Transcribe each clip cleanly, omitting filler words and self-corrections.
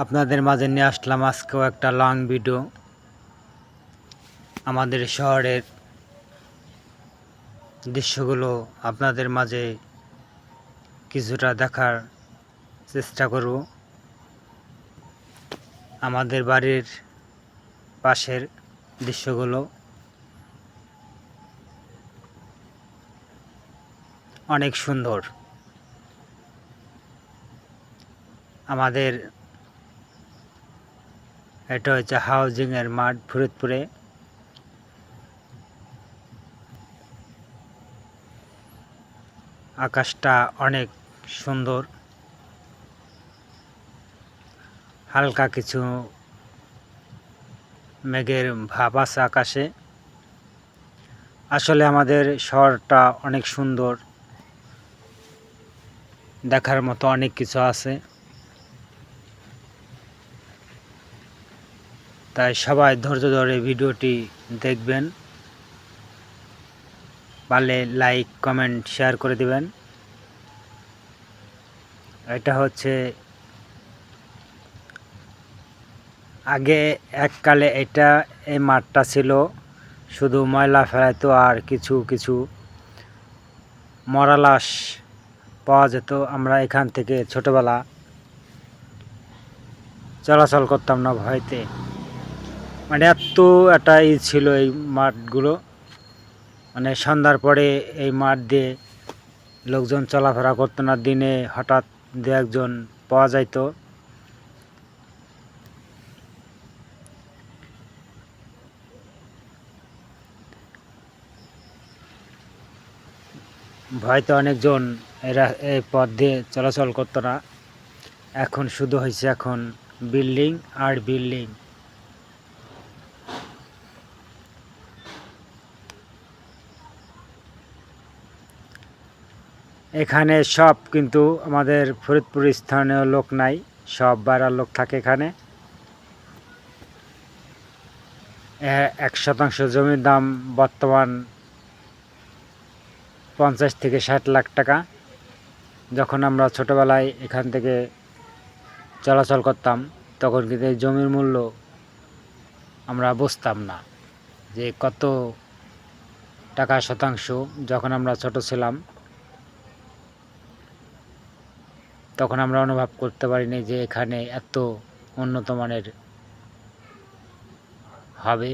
আপনাদের মাঝে নিয়ে আসলাম আজকেও একটা লং ভিডিও। আমাদের শহরের দৃশ্যগুলো আপনাদের মাঝে কিছুটা দেখার চেষ্টা করব। আমাদের বাড়ির পাশের দৃশ্যগুলো অনেক সুন্দর। আমাদের এটা হচ্ছে হাউজিংয়ের মাঠ ফরিদপুরে। আকাশটা অনেক সুন্দর, হালকা কিছু মেঘের ভাব আছে আকাশে। আসলে আমাদের শহরটা অনেক সুন্দর, দেখার মতো অনেক কিছু আছে। তাই সবাই ধৈর্য ধরে ভিডিওটি দেখবেন, পারলে লাইক কমেন্ট শেয়ার করে দিবেন। এটা হচ্ছে আগে এককালে এই মাঠটা ছিল শুধু ময়লা ফেলাইতো আর কিছু কিছু মরা লাশ পাওয়া যেত। আমরা এখান থেকে ছোটবেলা চলাচল করতাম না ভয়তে, মানে এত একটা ছিল এই মাঠগুলো। মানে সন্ধ্যার পরে এই মাঠ দিয়ে লোকজন চলাফেরা করতো না, দিনে হঠাৎ দু একজন পাওয়া যাইতো। ভয়তে অনেকজন এই পথ দিয়ে চলাচল করতো না। এখন শুধু হয়েছে এখন বিল্ডিং আর বিল্ডিং। এখানে সব কিন্তু আমাদের ফরিদপুর স্থানীয় লোক নাই, সব বাইরের লোক থাকে এখানে। 1% জমির দাম বর্তমান 50 থেকে 60 লাখ টাকা। যখন আমরা ছোটবেলায় এখান থেকে চলাচল করতাম তখন কিন্তু এই জমির মূল্য আমরা বুঝতাম না যে কত টাকা শতাংশ। যখন আমরা ছোট ছিলাম তখন আমরা অনুভব করতে পারিনি যে এখানে এত উন্নত মানের হবে।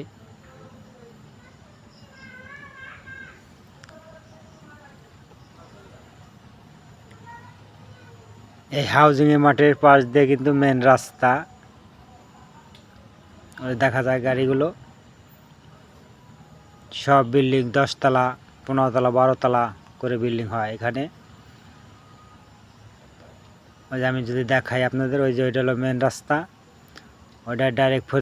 এই হাউজিংয়ের মাঠের পাশ দিয়ে কিন্তু মেন রাস্তা, দেখা যায় গাড়িগুলো। সব বিল্ডিং 10 তলা 15 তলা 12 তলা করে বিল্ডিং হয় এখানে। ওই যে আমি যদি দেখাই আপনাদের, ওই যে ওইটা হলো মেন রাস্তা, ওইটা ডাইরেক্ট